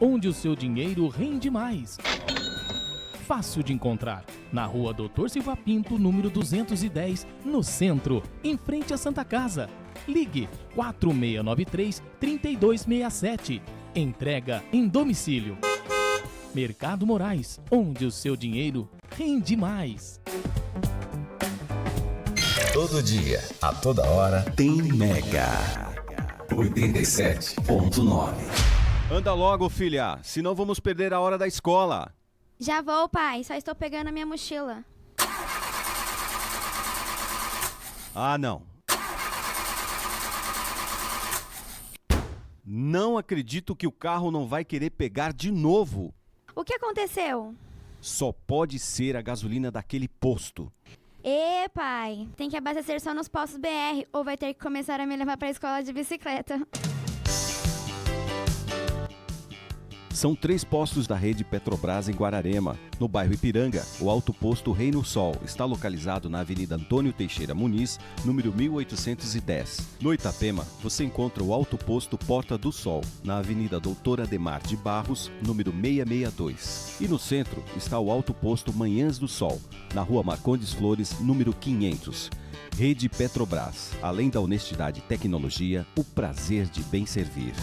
onde o seu dinheiro rende mais. Fácil de encontrar, na rua Doutor Silva Pinto, número 210, no centro, em frente à Santa Casa. Ligue 4693-3267. Entrega em domicílio. Mercado Moraes, onde o seu dinheiro rende mais. Todo dia, a toda hora, tem Mega 87.9. Anda logo, filha, senão vamos perder a hora da escola. Já vou, pai. Só estou pegando a minha mochila. Ah, não. Não acredito que o carro não vai querer pegar de novo. O que aconteceu? Só pode ser a gasolina daquele posto. Pai. Tem que abastecer só nos postos BR ou vai ter que começar a me levar para a escola de bicicleta. São 3 postos da rede Petrobras em Guararema. No bairro Ipiranga, o Alto Posto Reino Sol está localizado na Avenida Antônio Teixeira Muniz, número 1810. No Itapema, você encontra o Alto Posto Porta do Sol, na Avenida Doutor Ademar de Barros, número 662. E no centro está o Alto Posto Manhãs do Sol, na Rua Marcondes Flores, número 500. Rede Petrobras. Além da honestidade e tecnologia, o prazer de bem servir.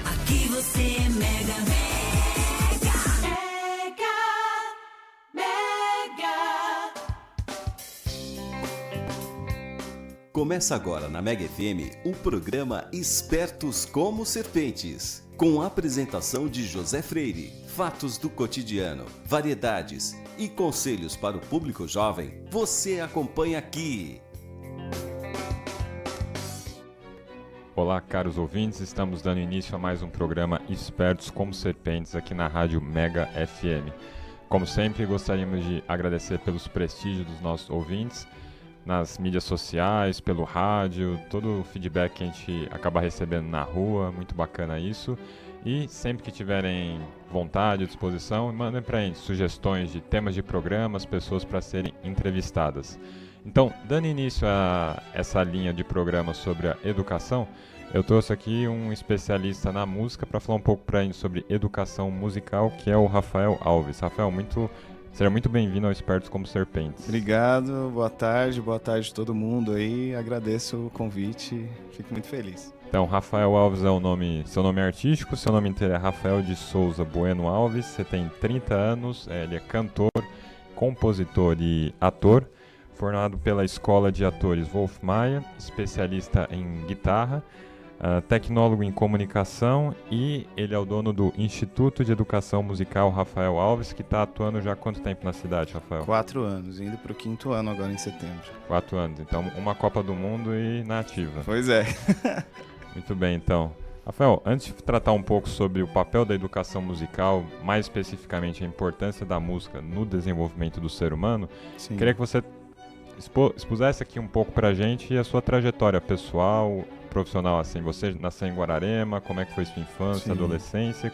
Aqui você é mega, mega, mega, mega. Começa agora na Mega FM o programa Espertos como Serpentes, com a apresentação de José Freire, fatos do cotidiano, variedades e conselhos para o público jovem. Você acompanha aqui. Olá, caros ouvintes, estamos dando início a mais um programa Espertos como Serpentes aqui na Rádio Mega FM. Como sempre, gostaríamos de agradecer pelos prestígios dos nossos ouvintes nas mídias sociais, pelo rádio, todo o feedback que a gente acaba recebendo na rua, muito bacana isso. E sempre que tiverem vontade e disposição, mandem para a gente sugestões de temas de programas, pessoas para serem entrevistadas. Então, dando início a essa linha de programa sobre a educação, eu trouxe aqui um especialista na música para falar um pouco para a gente sobre educação musical, que é o Rafael Alves. Rafael, seja muito bem-vindo ao Espertos como Serpentes. Obrigado, boa tarde a todo mundo aí, agradeço o convite, fico muito feliz. Então, Rafael Alves é seu nome artístico, seu nome inteiro é Rafael de Souza Bueno Alves, você tem 30 anos, ele é cantor, compositor e ator, formado pela Escola de Atores Wolf Maia, especialista em guitarra, tecnólogo em comunicação e ele é o dono do Instituto de Educação Musical Rafael Alves, que está atuando já há quanto tempo na cidade, Rafael? 4 anos, indo para o 5º ano agora em setembro. 4 anos, então uma Copa do Mundo e na ativa. Pois é. Muito bem, então. Rafael, antes de tratar um pouco sobre o papel da educação musical, mais especificamente a importância da música no desenvolvimento do ser humano, Sim. Queria que você expusesse aqui um pouco pra gente a sua trajetória pessoal, profissional, assim, você nasceu em Guararema, como é que foi sua infância, Sim. adolescência,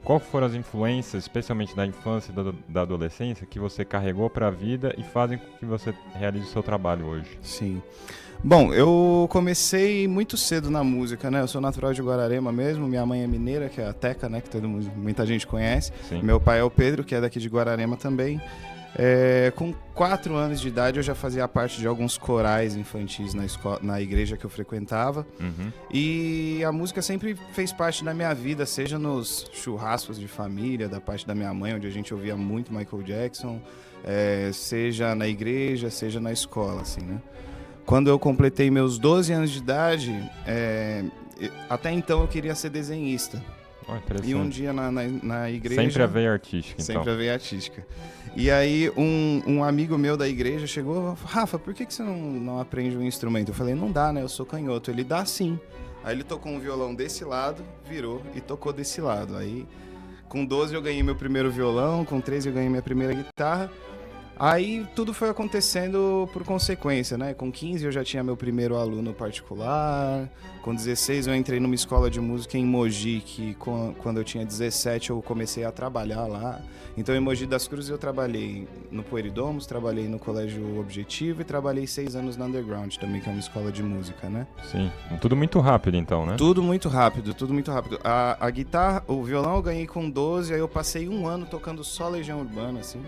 qual foram as influências, especialmente da infância e da adolescência, que você carregou para a vida e fazem com que você realize o seu trabalho hoje? Sim. Bom, eu comecei muito cedo na música, né? Eu sou natural de Guararema mesmo, minha mãe é mineira, que é a Teca, né? Que muita gente conhece. Sim. Meu pai é o Pedro, que é daqui de Guararema também. Com 4 anos de idade eu já fazia parte de alguns corais infantis na igreja que eu frequentava. Uhum. E a música sempre fez parte da minha vida, seja nos churrascos de família, da parte da minha mãe, onde a gente ouvia muito Michael Jackson, seja na igreja, seja na escola, assim, né? Quando eu completei meus 12 anos de idade, até então eu queria ser desenhista. E um dia na igreja... Sempre a veia artística, então. Sempre a veia artística. E aí um amigo meu da igreja chegou, Rafa, por que você não aprende um instrumento? Eu falei, não dá, né? Eu sou canhoto. Ele dá sim. Aí ele tocou um violão desse lado, virou e tocou desse lado. Aí com 12 eu ganhei meu primeiro violão, com 13 eu ganhei minha primeira guitarra. Aí tudo foi acontecendo por consequência, né? Com 15 eu já tinha meu primeiro aluno particular, com 16 eu entrei numa escola de música em Mogi, que quando eu tinha 17 eu comecei a trabalhar lá. Então em Mogi das Cruzes eu trabalhei no Pueridomus, trabalhei no Colégio Objetivo e trabalhei 6 anos na Underground também, que é uma escola de música, né? Sim, tudo muito rápido então, né? Tudo muito rápido, tudo muito rápido. A guitarra, o violão eu ganhei com 12, aí eu passei um ano tocando só Legião Urbana, assim.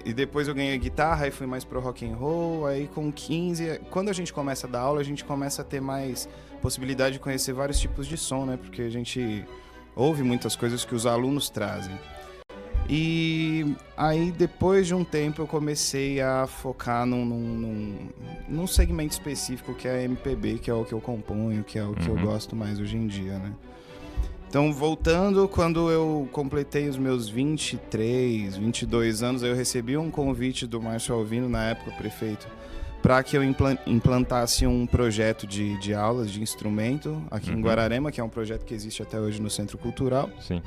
E depois eu ganhei guitarra, aí fui mais pro rock and roll, aí com 15, quando a gente começa a dar aula, a gente começa a ter mais possibilidade de conhecer vários tipos de som, né? Porque a gente ouve muitas coisas que os alunos trazem. E aí depois de um tempo eu comecei a focar num segmento específico que é a MPB, que é o que eu componho, que é o que eu gosto mais hoje em dia, né? Então, voltando, quando eu completei os meus 23, 22 anos, eu recebi um convite do Márcio Alvino, na época prefeito, para que eu implantasse um projeto de aulas de instrumento aqui em Guararema, que é um projeto que existe até hoje no Centro Cultural. Sim.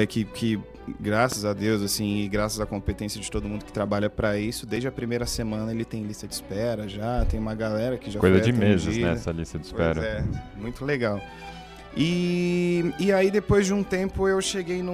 Que graças a Deus, assim, e graças à competência de todo mundo que trabalha para isso, desde a primeira semana ele tem lista de espera já, tem uma galera que já Coisa foi de meses, atendida. né, essa lista de espera. Pois é, muito legal. E aí, depois de um tempo, eu cheguei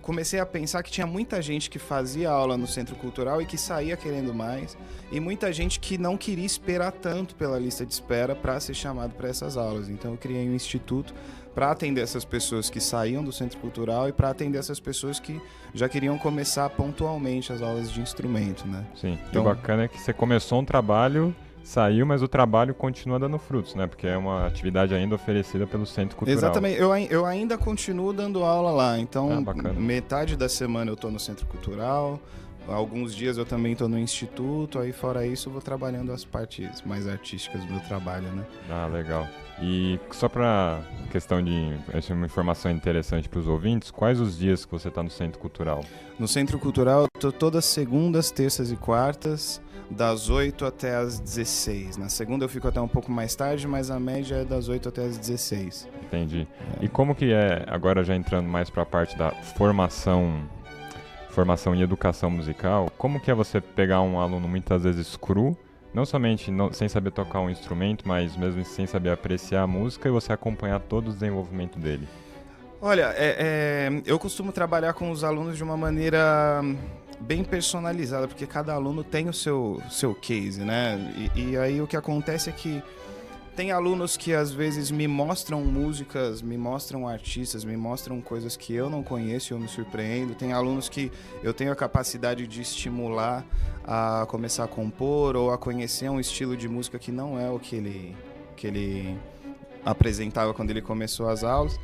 comecei a pensar que tinha muita gente que fazia aula no Centro Cultural e que saía querendo mais, e muita gente que não queria esperar tanto pela lista de espera para ser chamado para essas aulas. Então, eu criei um instituto para atender essas pessoas que saíam do Centro Cultural e para atender essas pessoas que já queriam começar pontualmente as aulas de instrumento, né? Sim, Então, e o bacana é que você começou um trabalho... Saiu, mas o trabalho continua dando frutos, né? Porque é uma atividade ainda oferecida pelo Centro Cultural. Exatamente. Eu ainda continuo dando aula lá. Então, bacana. metade da semana eu tô no Centro Cultural, alguns dias eu também tô no Instituto, aí fora isso eu vou trabalhando as partes mais artísticas do meu trabalho, né? Ah, legal. E só para questão de... Essa é uma informação interessante para os ouvintes, quais os dias que você está no Centro Cultural? No Centro Cultural eu tô todas segundas, terças e quartas, das 8 até as 16. Na segunda eu fico até um pouco mais tarde, mas a média é das 8 até as 16. Entendi. E como que é, agora já entrando mais para a parte da formação em educação musical, como que é você pegar um aluno muitas vezes cru, não somente sem saber tocar um instrumento, mas mesmo sem saber apreciar a música, e você acompanhar todo o desenvolvimento dele? Olha, eu costumo trabalhar com os alunos de uma maneira bem personalizada, porque cada aluno tem o seu case, né? E aí o que acontece é que tem alunos que às vezes me mostram músicas, me mostram artistas, me mostram coisas que eu não conheço e eu me surpreendo. Tem alunos que eu tenho a capacidade de estimular a começar a compor ou a conhecer um estilo de música que não é o que ele apresentava quando ele começou as aulas.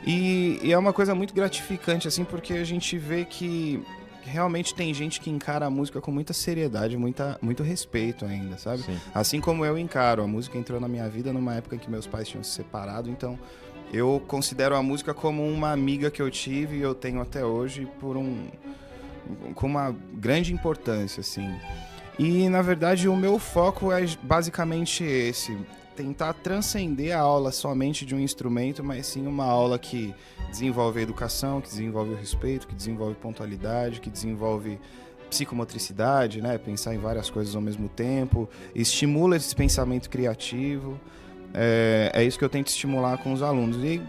E é uma coisa muito gratificante, assim, porque a gente vê que realmente tem gente que encara a música com muita seriedade, muito respeito ainda, sabe? Sim. Assim como eu encaro. A música entrou na minha vida numa época em que meus pais tinham se separado, então eu considero a música como uma amiga que eu tive e eu tenho até hoje com uma grande importância, assim. E, na verdade, o meu foco é basicamente esse: tentar transcender a aula somente de um instrumento, mas sim uma aula que desenvolve a educação, que desenvolve o respeito, que desenvolve pontualidade, que desenvolve psicomotricidade, né? Pensar em várias coisas ao mesmo tempo, estimula esse pensamento criativo. É isso que eu tento estimular com os alunos. E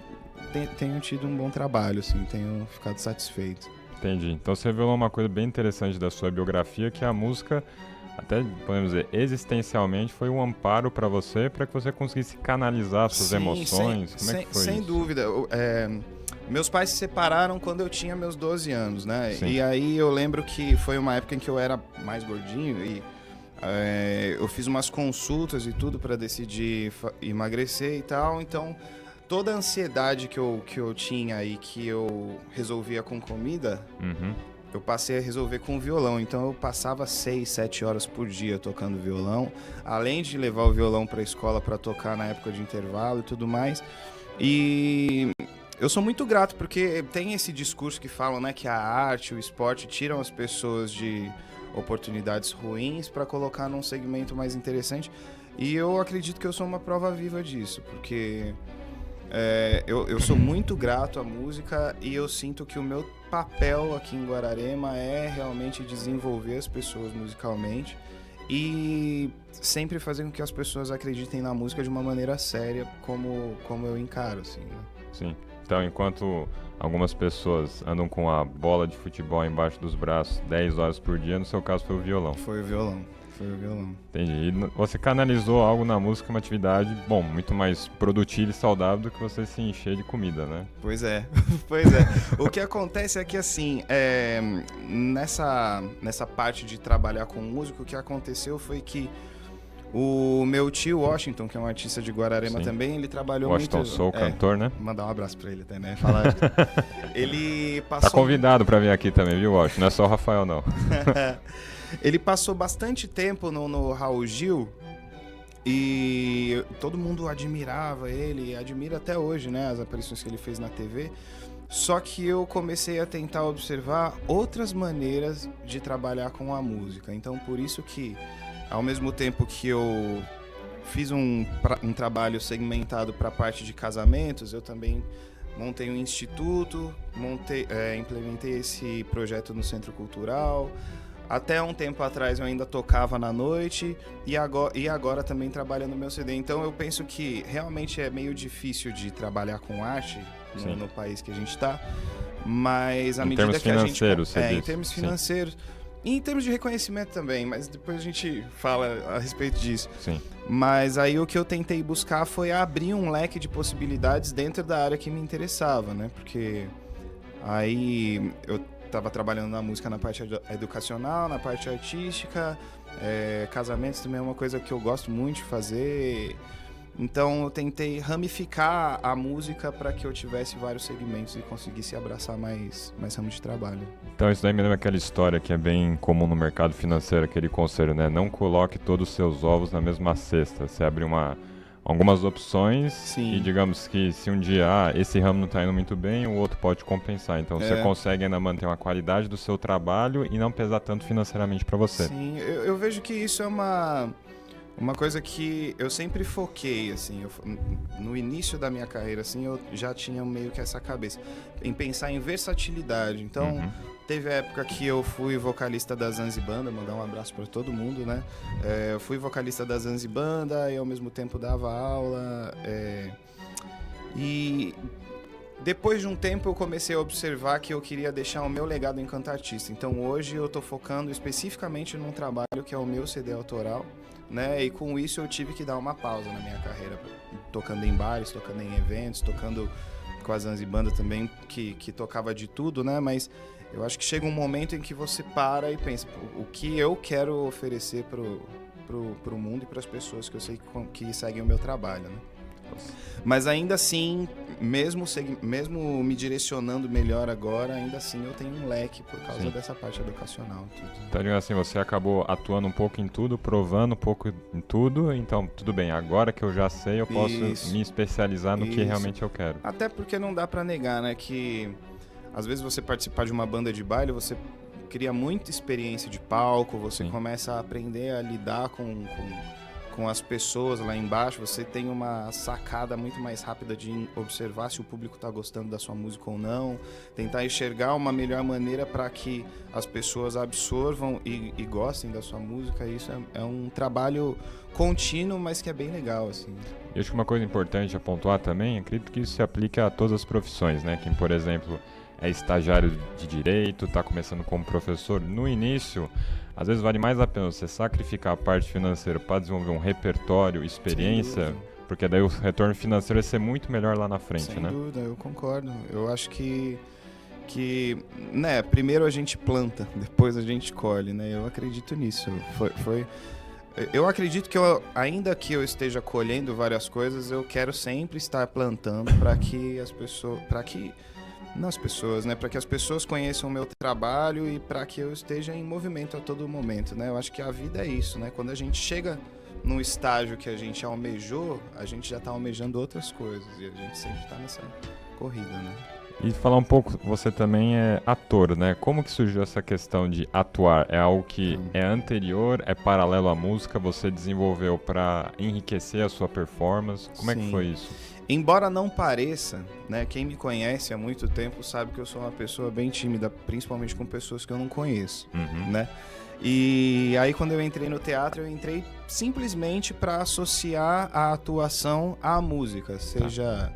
tenho tido um bom trabalho, assim, tenho ficado satisfeito. Entendi. Então você revelou uma coisa bem interessante da sua biografia, que a música, até podemos dizer, existencialmente foi um amparo para que você conseguisse canalizar suas emoções. Como é que foi sem isso? dúvida. Meus pais se separaram quando eu tinha meus 12 anos, né? Sim. E aí eu lembro que foi uma época em que eu era mais gordinho e eu fiz umas consultas e tudo para decidir emagrecer e tal. Então, toda a ansiedade que eu tinha e que eu resolvia com comida, eu passei a resolver com violão. Então eu passava 6, 7 horas por dia tocando violão, além de levar o violão para a escola para tocar na época de intervalo e tudo mais. E eu sou muito grato porque tem esse discurso que falam, né, que a arte, o esporte tiram as pessoas de oportunidades ruins para colocar num segmento mais interessante. E eu acredito que eu sou uma prova viva disso, porque Eu sou muito grato à música e eu sinto que o meu papel aqui em Guararema é realmente desenvolver as pessoas musicalmente e sempre fazer com que as pessoas acreditem na música de uma maneira séria, como eu encaro, assim, né? Sim. Então, enquanto algumas pessoas andam com a bola de futebol embaixo dos braços 10 horas por dia, no seu caso foi o violão. Foi o violão. Entendi. E você canalizou algo na música, uma atividade, bom, muito mais produtiva e saudável do que você se encher de comida, né? Pois é. O que acontece é que, assim, nessa parte de trabalhar com música, o que aconteceu foi que o meu tio Washington, que é um artista de Guararema também, ele trabalhou Washington muito... Soul, cantor, né? Mandar um abraço pra ele até, né? Falar... Ele passou... Tá convidado pra vir aqui também, viu, Washington? Não é só o Rafael, não. Ele passou bastante tempo no Raul Gil e todo mundo admirava ele, admira até hoje, né, as aparições que ele fez na TV. Só que eu comecei a tentar observar outras maneiras de trabalhar com a música. Então, por isso que, ao mesmo tempo que eu fiz um trabalho segmentado para a parte de casamentos, eu também montei um instituto, implementei esse projeto no Centro Cultural. Até um tempo atrás eu ainda tocava na noite e agora também trabalho no meu CD. Então eu penso que realmente é meio difícil de trabalhar com arte no país que a gente está, mas à medida que a gente... Em termos financeiros e em termos de reconhecimento também, mas depois a gente fala a respeito disso. Sim. Mas aí o que eu tentei buscar foi abrir um leque de possibilidades dentro da área que me interessava, né? Porque aí eu estava trabalhando na música na parte educacional, na parte artística, casamentos também é uma coisa que eu gosto muito de fazer. Então eu tentei ramificar a música para que eu tivesse vários segmentos e conseguisse abraçar mais ramos de trabalho. Então isso daí me lembra aquela história que é bem comum no mercado financeiro, aquele conselho, né? Não coloque todos os seus ovos na mesma cesta. Você abre algumas opções. Sim. E digamos que se um dia esse ramo não está indo muito bem, o outro pode compensar. Então você consegue ainda manter uma qualidade do seu trabalho e não pesar tanto financeiramente para você. Sim, eu vejo que isso é uma coisa que eu sempre foquei, assim, no início da minha carreira, assim, eu já tinha meio que essa cabeça, em pensar em versatilidade. Então, teve a época que eu fui vocalista da Zanzibanda, mandar um abraço para todo mundo, né? Eu fui vocalista da Zanzibanda e ao mesmo tempo dava aula. E depois de um tempo eu comecei a observar que eu queria deixar o meu legado enquanto artista. Então hoje eu tô focando especificamente num trabalho que é o meu CD autoral, né? E com isso eu tive que dar uma pausa na minha carreira, tocando em bares, tocando em eventos, tocando com a Zanzibanda também, que tocava de tudo, né? Mas eu acho que chega um momento em que você para e pensa, o que eu quero oferecer pro mundo e para as pessoas que eu sei que seguem o meu trabalho, né? Mas ainda assim, mesmo me direcionando melhor agora, ainda assim eu tenho um leque por causa dessa parte educacional. Tudo. Então, assim, você acabou atuando um pouco em tudo, provando um pouco em tudo, então tudo bem, agora que eu já sei, eu posso me especializar no que realmente eu quero. Até porque não dá pra negar, né, que às vezes você participar de uma banda de baile, você cria muita experiência de palco, você começa a aprender a lidar com as pessoas lá embaixo, você tem uma sacada muito mais rápida de observar se o público está gostando da sua música ou não, tentar enxergar uma melhor maneira para que as pessoas absorvam e gostem da sua música. Isso é um trabalho contínuo, mas que é bem legal, assim. Eu acho que uma coisa importante a pontuar também, acredito que isso se aplica a todas as profissões, né? Quem, por exemplo, é estagiário de direito, está começando como professor, no início, às vezes vale mais a pena você sacrificar a parte financeira para desenvolver um repertório, experiência, porque daí o retorno financeiro vai ser muito melhor lá na frente, né? Sem dúvida, eu concordo. Eu acho que né, primeiro a gente planta, depois a gente colhe, né? Eu acredito nisso. Eu acredito que ainda que eu esteja colhendo várias coisas, eu quero sempre estar plantando para que as pessoas, para que as pessoas conheçam o meu trabalho e para que eu esteja em movimento a todo momento, né? Eu acho que a vida é isso, né? Quando a gente chega no estágio que a gente almejou, a gente já está almejando outras coisas e a gente sempre está nessa corrida, né? E falar um pouco, você também é ator, né? Como que surgiu essa questão de atuar? É algo que é anterior, é paralelo à música, você desenvolveu para enriquecer a sua performance? Como é que Sim. foi isso? Embora não pareça, né, quem me conhece há muito tempo sabe que eu sou uma pessoa bem tímida, principalmente com pessoas que eu não conheço, né? E aí quando eu entrei no teatro, eu entrei simplesmente para associar a atuação à música, seja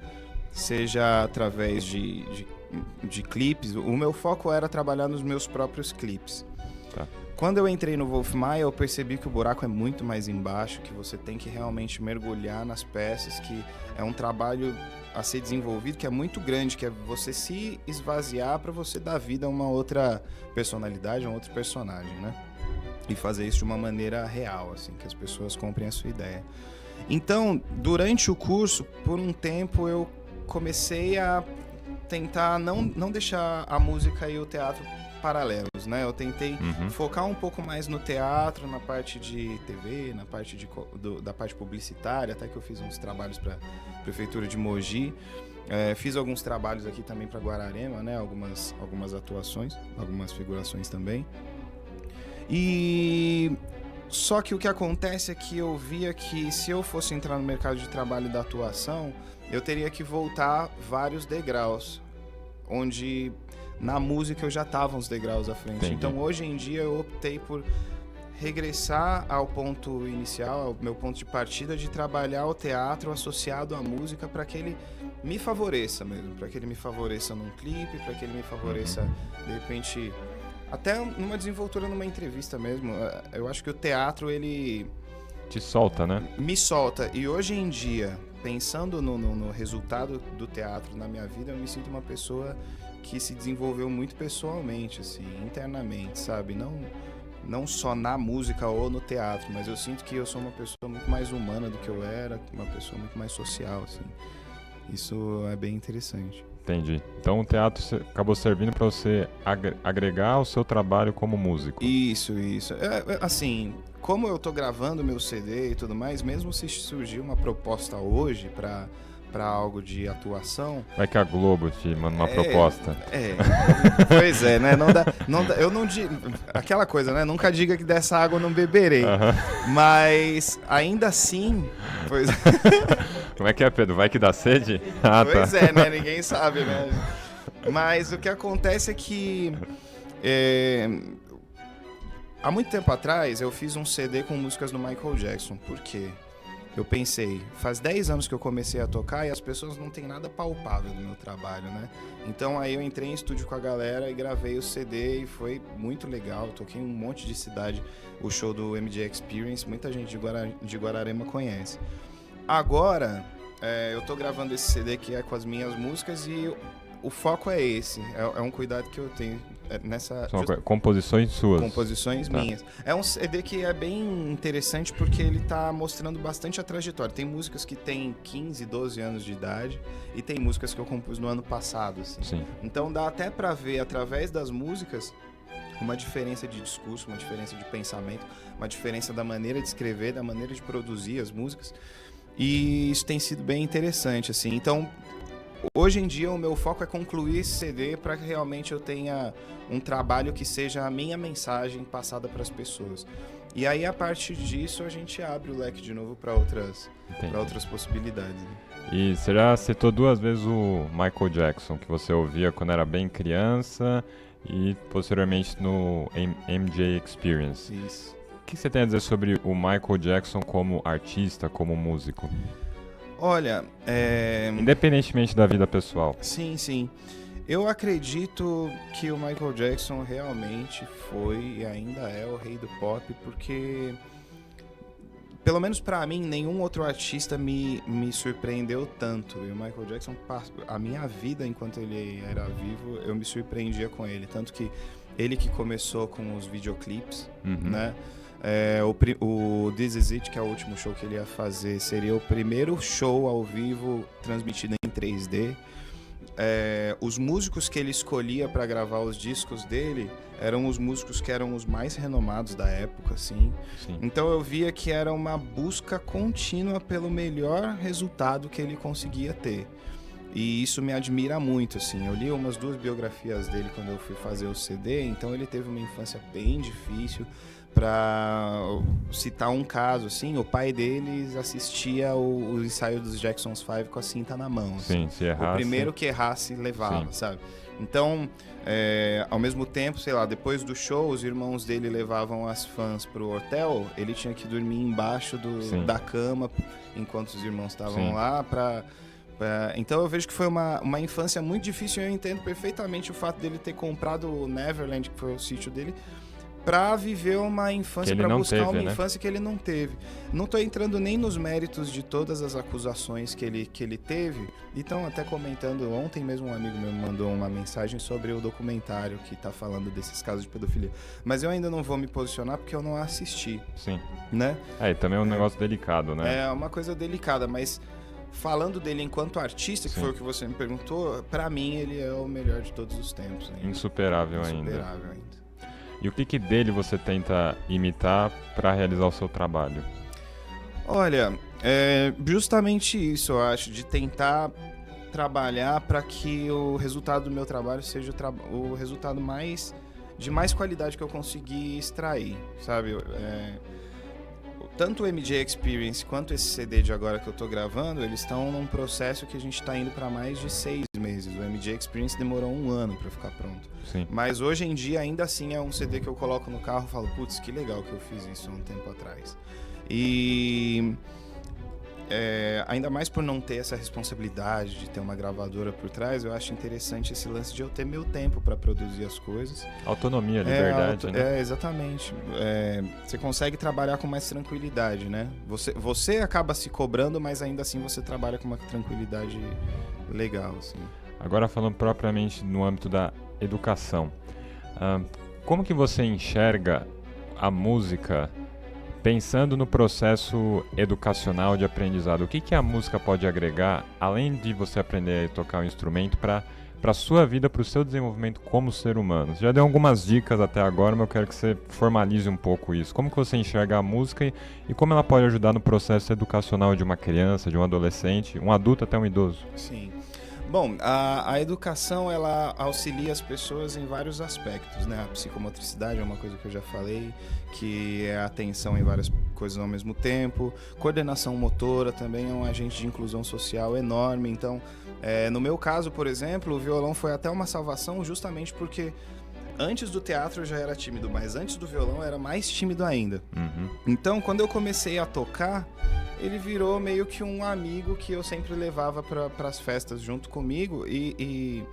através de clipes. O meu foco era trabalhar nos meus próprios clipes. Tá. Quando eu entrei no Wolf Maia, eu percebi que o buraco é muito mais embaixo, que você tem que realmente mergulhar nas peças, que é um trabalho a ser desenvolvido, que é muito grande, que é você se esvaziar para você dar vida a uma outra personalidade, a um outro personagem, né? E fazer isso de uma maneira real, assim, que as pessoas comprem a sua ideia. Então, durante o curso, por um tempo, eu comecei a tentar não deixar a música e o teatro paralelos, né? Eu tentei focar um pouco mais no teatro, na parte de TV, na parte da parte publicitária, até que eu fiz uns trabalhos para a Prefeitura de Mogi. Fiz alguns trabalhos aqui também para Guararema, né? Algumas atuações, algumas figurações também. E só que o que acontece é que eu via que se eu fosse entrar no mercado de trabalho da atuação, eu teria que voltar vários degraus, onde na música eu já estava uns degraus à frente. Entendi. Então hoje em dia eu optei por regressar ao ponto inicial, ao meu ponto de partida, de trabalhar o teatro associado à música para que ele me favoreça mesmo, para que ele me favoreça num clipe, para que ele me favoreça, de repente, até numa desenvoltura, numa entrevista mesmo. Eu acho que o teatro, ele Te solta, né? me solta. E hoje em dia, pensando no resultado do teatro na minha vida, eu me sinto uma pessoa que se desenvolveu muito pessoalmente, assim, internamente, sabe? Não só na música ou no teatro, mas eu sinto que eu sou uma pessoa muito mais humana do que eu era, uma pessoa muito mais social, assim. Isso é bem interessante. Entendi. Então o teatro acabou servindo para você agregar ao seu trabalho como músico. Isso. Assim, como eu tô gravando meu CD e tudo mais, mesmo se surgir uma proposta hoje pra algo de atuação... Vai que a Globo te manda uma proposta. Pois é, né? Não dá, eu não digo... Aquela coisa, né? Nunca diga que dessa água eu não beberei. Mas, ainda assim... Pois... Como é que é, Pedro? Vai que dá sede? Pois é, né? Ninguém sabe, né? Mas o que acontece é que... há muito tempo atrás, eu fiz um CD com músicas do Michael Jackson. Por quê? Eu pensei, faz 10 anos que eu comecei a tocar e as pessoas não têm nada palpável do meu trabalho, né? Então aí eu entrei em estúdio com a galera e gravei o CD e foi muito legal. Toquei em um monte de cidade, o show do MJ Experience, muita gente de Guararema conhece. Agora, eu tô gravando esse CD que é com as minhas músicas e o foco é esse. É um cuidado que eu tenho nessa... São composições suas. Composições minhas. É um CD que é bem interessante porque ele tá mostrando bastante a trajetória. Tem músicas que tem 15, 12 anos de idade e tem músicas que eu compus no ano passado, assim. Sim. Então dá até pra ver, através das músicas, uma diferença de discurso, uma diferença de pensamento, uma diferença da maneira de escrever, da maneira de produzir as músicas. E isso tem sido bem interessante, assim. Então, hoje em dia, o meu foco é concluir esse CD para que realmente eu tenha um trabalho que seja a minha mensagem passada para as pessoas. E aí, a partir disso, a gente abre o leque de novo para outras possibilidades. Né? E você já citou 2 vezes o Michael Jackson, que você ouvia quando era bem criança e posteriormente no MJ Experience. Isso. O que você tem a dizer sobre o Michael Jackson como artista, como músico? Olha, Independentemente da vida pessoal. Sim. Eu acredito que o Michael Jackson realmente foi e ainda é o rei do pop, porque, pelo menos pra mim, nenhum outro artista me surpreendeu tanto. E o Michael Jackson, a minha vida enquanto ele era vivo, eu me surpreendia com ele. Tanto que ele que começou com os videoclipes, né? O This Is It, que é o último show que ele ia fazer, seria o primeiro show ao vivo transmitido em 3D. Os músicos que ele escolhia para gravar os discos dele eram os músicos que eram os mais renomados da época, assim. Sim. Então eu via que era uma busca contínua pelo melhor resultado que ele conseguia ter. E isso me admira muito, assim. Eu li umas 2 biografias dele quando eu fui fazer o CD, então ele teve uma infância bem difícil. Pra citar um caso, assim, o pai deles assistia o ensaio dos Jackson 5 com a cinta na mão. Sim, Assim. se errasse... O primeiro que errasse levava, Sim. sabe? Então, ao mesmo tempo, sei lá, depois do show, os irmãos dele levavam as fãs pro hotel, ele tinha que dormir embaixo da cama enquanto os irmãos estavam Sim. lá então eu vejo que foi uma infância muito difícil e eu entendo perfeitamente o fato dele ter comprado o Neverland, que foi o sítio dele, pra viver uma infância, pra buscar uma infância que ele não teve. Não tô entrando nem nos méritos de todas as acusações que ele teve. Então, até comentando, ontem mesmo um amigo meu me mandou uma mensagem sobre o documentário que tá falando desses casos de pedofilia. Mas eu ainda não vou me posicionar porque eu não assisti. Sim. Né? E também é um negócio delicado, né? É uma coisa delicada, mas falando dele enquanto artista, que Sim. foi o que você me perguntou, pra mim ele é o melhor de todos os tempos. Ainda. Insuperável ainda. Insuperável ainda. E o que dele você tenta imitar para realizar o seu trabalho? Olha, justamente isso, eu acho, de tentar trabalhar para que o resultado do meu trabalho seja o resultado de mais qualidade que eu conseguir extrair, sabe? Tanto o MJ Experience quanto esse CD de agora que eu tô gravando, eles estão num processo que a gente tá indo para mais de 6 meses. O MJ Experience demorou 1 ano para ficar pronto. Sim. Mas hoje em dia, ainda assim, é um CD que eu coloco no carro e falo, putz, que legal que eu fiz isso há um tempo atrás. E ainda mais por não ter essa responsabilidade de ter uma gravadora por trás, eu acho interessante esse lance de eu ter meu tempo para produzir as coisas. Autonomia, liberdade, né? Exatamente. Você consegue trabalhar com mais tranquilidade, né? Você acaba se cobrando, mas ainda assim você trabalha com uma tranquilidade legal, assim. Agora falando propriamente no âmbito da educação, como que você enxerga a música pensando no processo educacional de aprendizado? O que a música pode agregar, além de você aprender a tocar um instrumento, para a sua vida, para o seu desenvolvimento como ser humano? Você já deu algumas dicas até agora, mas eu quero que você formalize um pouco isso. Como que você enxerga a música e como ela pode ajudar no processo educacional de uma criança, de um adolescente, um adulto até um idoso? Sim. Bom, a educação, ela auxilia as pessoas em vários aspectos, né? A psicomotricidade é uma coisa que eu já falei, que é a atenção em várias coisas ao mesmo tempo. Coordenação motora também é um agente de inclusão social enorme. Então, no meu caso, por exemplo, o violão foi até uma salvação justamente porque antes do teatro eu já era tímido, mas antes do violão eu era mais tímido ainda. Uhum. Então, quando eu comecei a tocar, ele virou meio que um amigo que eu sempre levava para as festas junto comigo e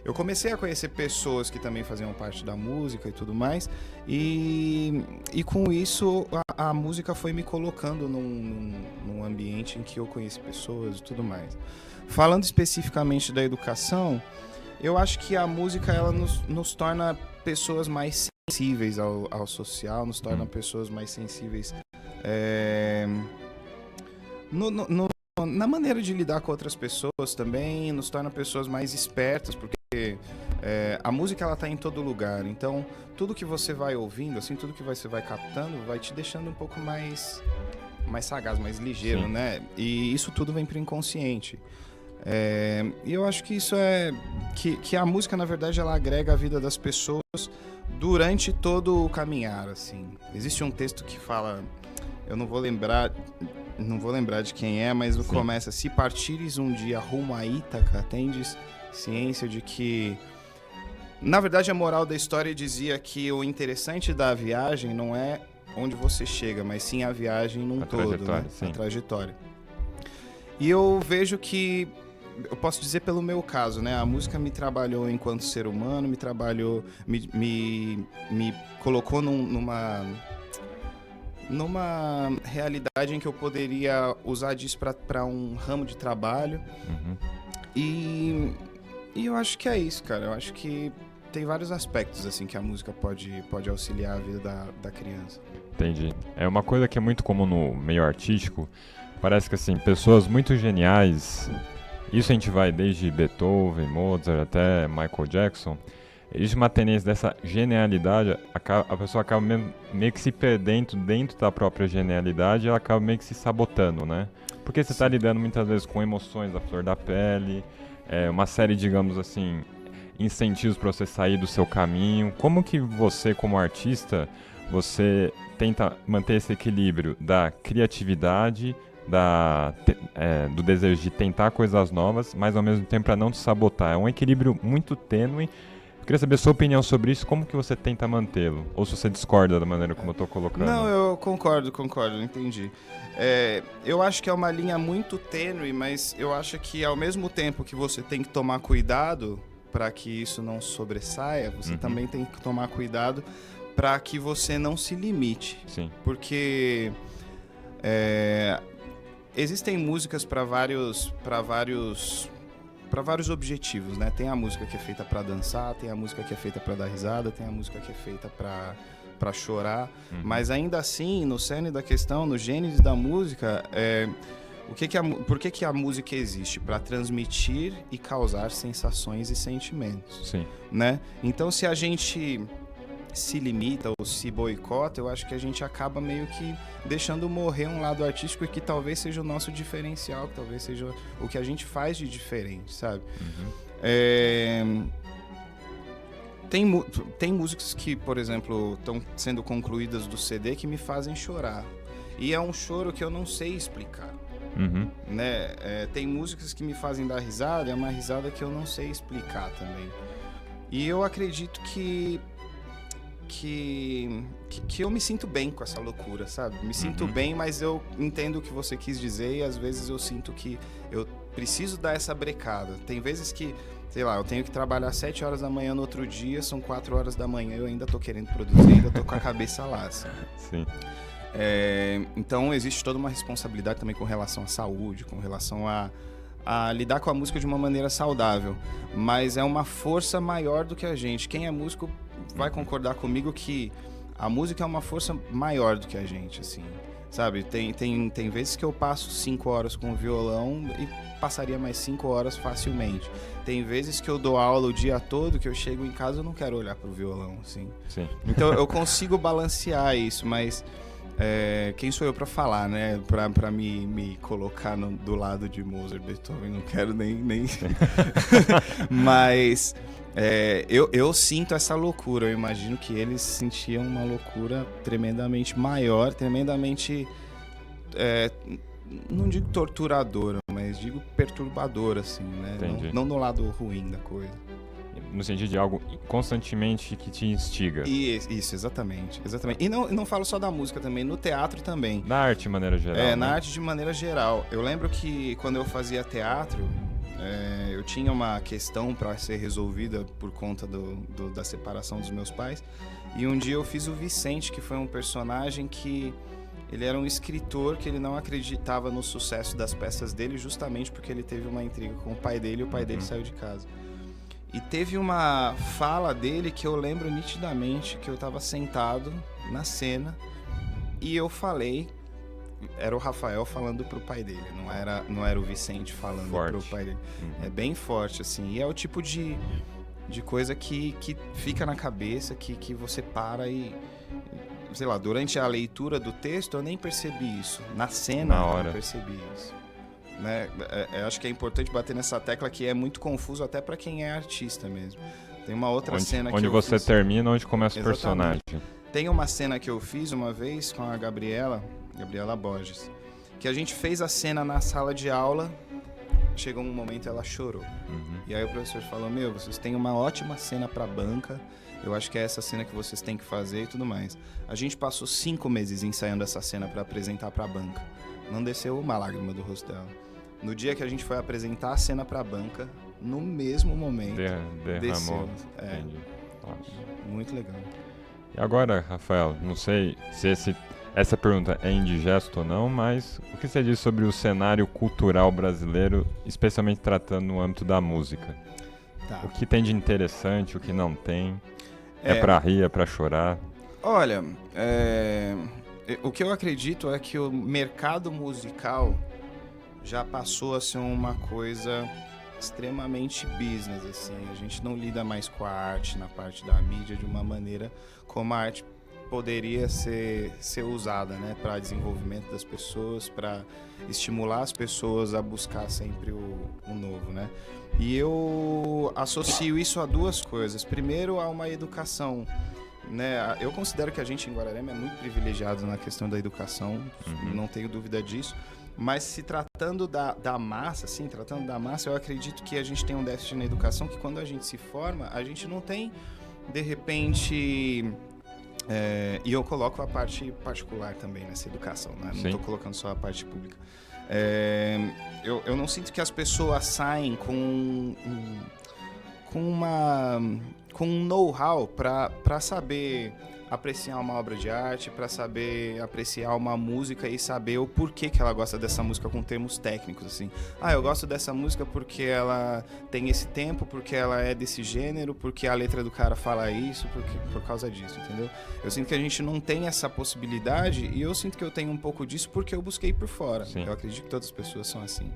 eu comecei a conhecer pessoas que também faziam parte da música e tudo mais e com isso a música foi me colocando num ambiente em que eu conheci pessoas e tudo mais. Falando especificamente da educação, eu acho que a música ela nos torna pessoas mais sensíveis ao social, nos torna pessoas mais sensíveis na maneira de lidar com outras pessoas também, nos torna pessoas mais espertas, porque a música ela tá em todo lugar, então tudo que você vai ouvindo, assim, tudo que você vai captando, vai te deixando um pouco mais sagaz, mais ligeiro, Sim. né? E isso tudo vem pro inconsciente. E eu acho que isso que a música, na verdade, ela agrega a vida das pessoas durante todo o caminhar, assim. Existe um texto que fala, eu não vou lembrar de quem é, mas começa: se partires um dia rumo a Ítaca, tendes ciência de que... Na verdade, a moral da história dizia que o interessante da viagem não é onde você chega, mas sim a viagem num todo, né? A trajetória. E eu vejo que, eu posso dizer pelo meu caso, né? A música me trabalhou enquanto ser humano, me trabalhou, me colocou numa realidade em que eu poderia usar disso para um ramo de trabalho. Uhum. E eu acho que é isso, cara. Eu acho que tem vários aspectos assim que a música pode auxiliar a vida da criança. Entendi. É uma coisa que é muito comum no meio artístico. Parece que assim, pessoas muito geniais, isso a gente vai desde Beethoven, Mozart até Michael Jackson. Existe uma tendência dessa genialidade, a pessoa acaba meio que se perdendo dentro da própria genialidade e ela acaba meio que se sabotando, né? Porque você está lidando muitas vezes com emoções da flor da pele, uma série, digamos assim, incentivos para você sair do seu caminho. Como que você, como artista, você tenta manter esse equilíbrio da criatividade, do desejo de tentar coisas novas, mas ao mesmo tempo para não te sabotar? É um equilíbrio muito tênue. Eu queria saber a sua opinião sobre isso, como que você tenta mantê-lo? Ou se você discorda da maneira como eu estou colocando? Não, eu concordo, entendi. Eu acho que é uma linha muito tênue, mas eu acho que ao mesmo tempo que você tem que tomar cuidado para que isso não sobressaia, você também tem que tomar cuidado para que você não se limite. Sim. Porque existem músicas para vários objetivos, né? Tem a música que é feita para dançar, tem a música que é feita para dar risada, tem a música que é feita para chorar, mas ainda assim, no cerne da questão, no gênese da música, por que a música existe? Para transmitir e causar sensações e sentimentos. Sim. Né? Então, se a gente se limita ou se boicota, eu acho que a gente acaba meio que deixando morrer um lado artístico que talvez seja o nosso diferencial, que talvez seja o que a gente faz de diferente, sabe? Tem músicas que, por exemplo, estão sendo concluídas do CD que me fazem chorar. E é um choro que eu não sei explicar. Né? Tem músicas que me fazem dar risada, é uma risada que eu não sei explicar também. E eu acredito que eu me sinto bem com essa loucura, sabe? Me sinto bem, mas eu entendo o que você quis dizer e às vezes eu sinto que eu preciso dar essa brecada. Tem vezes que, sei lá, eu tenho que trabalhar 7 horas da manhã no outro dia, são 4 horas da manhã, eu ainda tô querendo produzir, ainda tô com a cabeça lá, assim. Sim. Então existe toda uma responsabilidade também com relação à saúde, com relação a lidar com a música de uma maneira saudável, mas é uma força maior do que a gente. Quem é músico vai concordar comigo que a música é uma força maior do que a gente, assim, sabe? Tem vezes que eu passo 5 horas com o violão e passaria mais 5 horas facilmente. Tem vezes que eu dou aula o dia todo, que eu chego em casa e eu não quero olhar pro violão, assim. Sim. Então eu consigo balancear isso, mas quem sou eu para falar, né? Para me colocar do lado de Mozart, Beethoven, não quero nem... Mas eu sinto essa loucura. Eu imagino que eles sentiam uma loucura tremendamente maior, tremendamente... não digo torturadora, mas digo perturbadora, assim, né? Não no lado ruim da coisa. No sentido de algo constantemente que te instiga. Isso, exatamente. E não falo só da música também, no teatro também. Na arte de maneira geral. Né? Na arte de maneira geral. Eu lembro que quando eu fazia teatro, eu tinha uma questão para ser resolvida por conta da separação dos meus pais. E um dia eu fiz o Vicente, que foi um personagem que... Ele era um escritor que ele não acreditava no sucesso das peças dele, justamente porque ele teve uma intriga com o pai dele e o pai dele saiu de casa. E teve uma fala dele que eu lembro nitidamente, que eu estava sentado na cena e eu falei, era o Rafael falando pro pai dele, não era o Vicente falando pro pai dele. É bem forte, assim, e é o tipo de coisa que fica na cabeça, que você para e, sei lá, durante a leitura do texto eu nem percebi isso, na cena eu percebi isso. Né? Acho que é importante bater nessa tecla que é muito confuso até para quem é artista mesmo. Tem uma outra cena que onde você termina, onde começa o personagem. Tem uma cena que eu fiz uma vez com a Gabriela Borges, que a gente fez a cena na sala de aula, chegou um momento ela chorou. E aí o professor falou, vocês têm uma ótima cena pra banca, eu acho que é essa cena que vocês têm que fazer e tudo mais. A gente passou 5 meses ensaiando essa cena pra apresentar pra banca. Não desceu uma lágrima do rosto dela. No dia que a gente foi apresentar a cena pra banca, no mesmo momento, derramou. Entendi. Muito legal. E agora, Rafael, não sei se essa pergunta é indigesto ou não, mas o que você diz sobre o cenário cultural brasileiro, especialmente tratando no âmbito da música? Tá. O que tem de interessante, o que não tem? É pra rir, é pra chorar? Olha, o que eu acredito é que o mercado musical já passou a ser uma coisa extremamente business, assim. A gente não lida mais com a arte na parte da mídia de uma maneira como a arte poderia ser usada, né, para desenvolvimento das pessoas, para estimular as pessoas a buscar sempre o novo, né? E eu associo isso a duas coisas. Primeiro, a uma educação, né? Eu considero que a gente em Guararema é muito privilegiado na questão da educação, não tenho dúvida disso. Mas se tratando da massa, assim, eu acredito que a gente tem um déficit na educação que quando a gente se forma, a gente não tem, de repente... e eu coloco a parte particular também nessa educação, né? Não estou colocando só a parte pública. Eu não sinto que as pessoas saem com um know-how para saber apreciar uma obra de arte, para saber apreciar uma música e saber o porquê que ela gosta dessa música com termos técnicos, assim. Eu gosto dessa música porque ela tem esse tempo, porque ela é desse gênero, porque a letra do cara fala isso, por causa disso, entendeu? Eu sinto que a gente não tem essa possibilidade e eu sinto que eu tenho um pouco disso porque eu busquei por fora. Sim. Eu acredito que todas as pessoas são assim.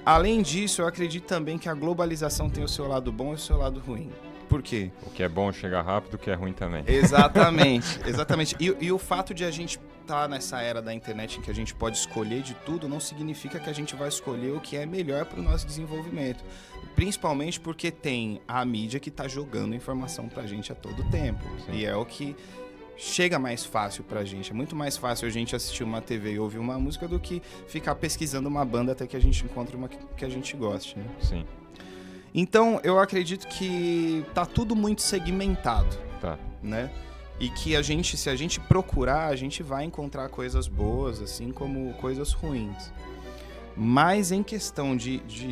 Além disso, eu acredito também que a globalização tem o seu lado bom e o seu lado ruim. Por quê? O que é bom chega rápido, o que é ruim também. Exatamente, exatamente. E o fato de a gente estar nessa era da internet em que a gente pode escolher de tudo, não significa que a gente vai escolher o que é melhor para o nosso desenvolvimento. Principalmente porque tem a mídia que está jogando informação para a gente a todo tempo. Sim. E é o que chega mais fácil pra gente. É muito mais fácil a gente assistir uma TV e ouvir uma música do que ficar pesquisando uma banda até que a gente encontre uma que a gente goste, né? Sim. Então, eu acredito que tá tudo muito segmentado, né? E que se a gente procurar, a gente vai encontrar coisas boas, assim como coisas ruins. Mas em questão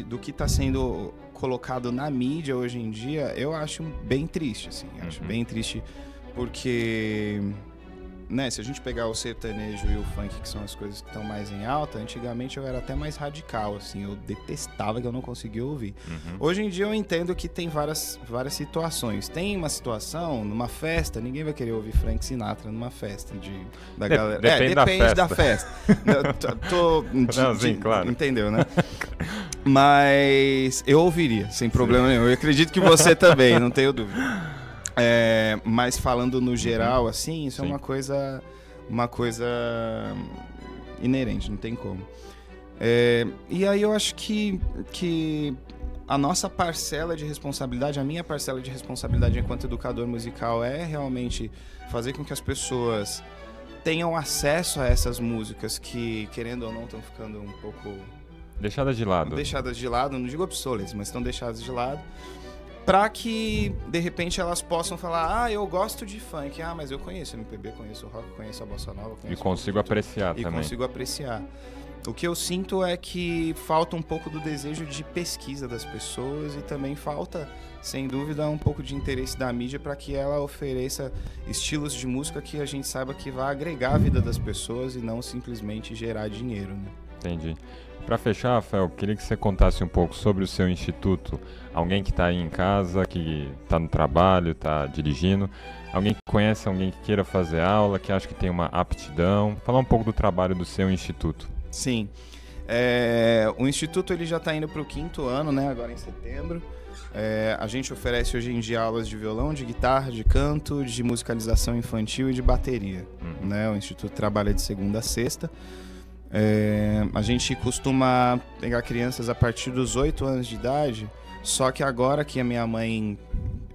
do que está sendo colocado na mídia hoje em dia, eu acho bem triste, assim. Acho bem triste porque... né, se a gente pegar o sertanejo e o funk, que são as coisas que estão mais em alta, antigamente eu era até mais radical, assim, eu detestava que eu não conseguia ouvir. Hoje em dia eu entendo que tem várias situações. Tem uma situação, numa festa, ninguém vai querer ouvir Frank Sinatra numa festa da galera. Depende da festa. Claro. Entendeu, né? Mas eu ouviria, sem problema nenhum. Eu acredito que você também, não tenho dúvida. Mas falando no geral, assim, isso é uma coisa inerente, não tem como. E aí eu acho que a nossa parcela de responsabilidade, a minha parcela de responsabilidade enquanto educador musical é realmente fazer com que as pessoas tenham acesso a essas músicas que, querendo ou não, estão ficando um pouco... Deixadas de lado. Deixadas de lado, não digo obsoletas, mas estão deixadas de lado. Pra que, de repente, elas possam falar, eu gosto de funk, mas eu conheço MPB, conheço rock, conheço a bossa nova. E consigo apreciar também. E consigo apreciar. O que eu sinto é que falta um pouco do desejo de pesquisa das pessoas e também falta, sem dúvida, um pouco de interesse da mídia para que ela ofereça estilos de música que a gente saiba que vai agregar a vida das pessoas e não simplesmente gerar dinheiro, né? Entendi. Para fechar, Rafael, queria que você contasse um pouco sobre o seu instituto. Alguém que está aí em casa, que está no trabalho, está dirigindo, alguém que conhece, alguém que queira fazer aula, que acha que tem uma aptidão. Falar um pouco do trabalho do seu instituto. Sim. O instituto ele já está indo para o 5º ano, né? Agora em setembro. A gente oferece hoje em dia aulas de violão, de guitarra, de canto, de musicalização infantil e de bateria. Né? O instituto trabalha de segunda a sexta. A gente costuma pegar crianças a partir dos 8 anos de idade, só que agora que a minha mãe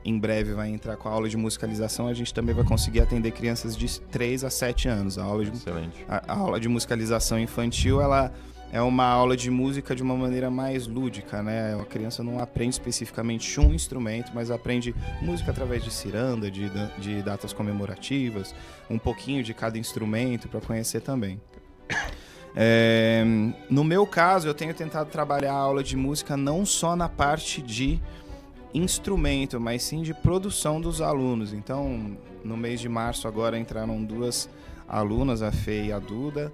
em breve vai entrar com a aula de musicalização, a gente também vai conseguir atender crianças de 3 a 7 anos. Excelente. A aula de musicalização infantil, ela é uma aula de música de uma maneira mais lúdica, né? A criança não aprende especificamente um instrumento, mas aprende música através de ciranda, de datas comemorativas, um pouquinho de cada instrumento para conhecer também. No meu caso, eu tenho tentado trabalhar a aula de música não só na parte de instrumento, mas sim de produção dos alunos. Então, no mês de março agora entraram 2 alunas, a Fê e a Duda,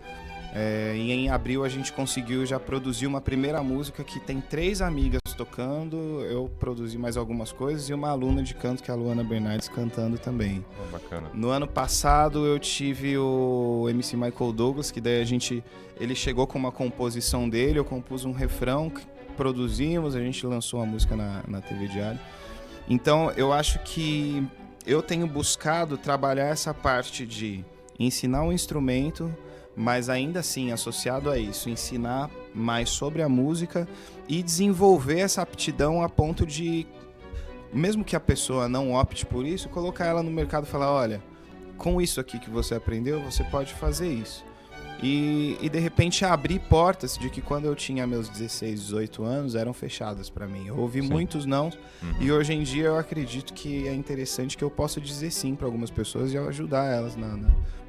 e em abril a gente conseguiu já produzir uma primeira música que tem 3 amigas tocando, eu produzi mais algumas coisas e uma aluna de canto, que é a Luana Bernardes, cantando também. Bacana. No ano passado eu tive o MC Michael Douglas, que daí ele chegou com uma composição dele, eu compus um refrão, que produzimos, a gente lançou a música na TV Diário. Então eu acho que eu tenho buscado trabalhar essa parte de ensinar um instrumento, mas ainda assim, associado a isso, ensinar mais sobre a música e desenvolver essa aptidão a ponto de, mesmo que a pessoa não opte por isso, colocar ela no mercado e falar, olha, com isso aqui que você aprendeu, você pode fazer isso. E de repente abrir portas de que quando eu tinha meus 16, 18 anos eram fechadas para mim. Eu ouvi muitos não, e hoje em dia eu acredito que é interessante que eu possa dizer sim para algumas pessoas e ajudar elas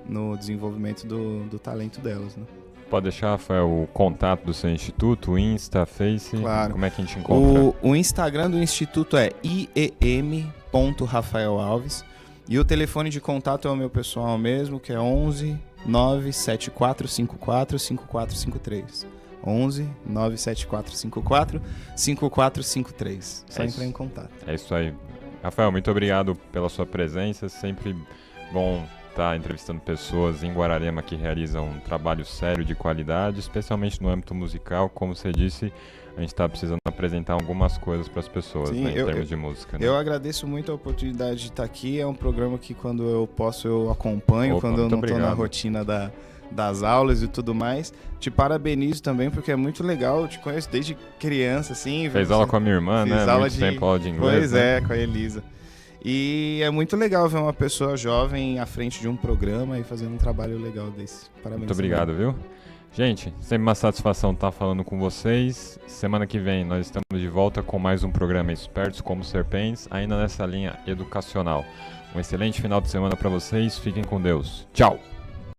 no desenvolvimento do talento delas, né? Pode deixar, Rafael, o contato do seu instituto, o Insta, Face, claro. Como é que a gente encontra? O Instagram do instituto é iem.rafaelalves e o telefone de contato é o meu pessoal mesmo, que é 11 97454 5453. 11 97454 5453. Só entrar em contato. É isso aí. Rafael, muito obrigado pela sua presença. Sempre bom estar entrevistando pessoas em Guararema que realizam um trabalho sério de qualidade, especialmente no âmbito musical. Como você disse, a gente está precisando apresentar algumas coisas para as pessoas, Sim, né, em termos de música. Né? Eu agradeço muito a oportunidade de estar aqui. É um programa que quando eu posso eu acompanho, quando eu não estou na rotina das aulas e tudo mais. Te parabenizo também, porque é muito legal. Eu te conheço desde criança, assim. Fez aula com a minha irmã, né? Muito tempo aula de inglês. Pois é, com a Elisa. E é muito legal ver uma pessoa jovem à frente de um programa e fazendo um trabalho legal desse. Parabéns. Muito obrigado, viu? Gente, sempre uma satisfação estar falando com vocês. Semana que vem nós estamos de volta com mais um programa Espertos como Serpentes, ainda nessa linha educacional. Um excelente final de semana para vocês. Fiquem com Deus. Tchau!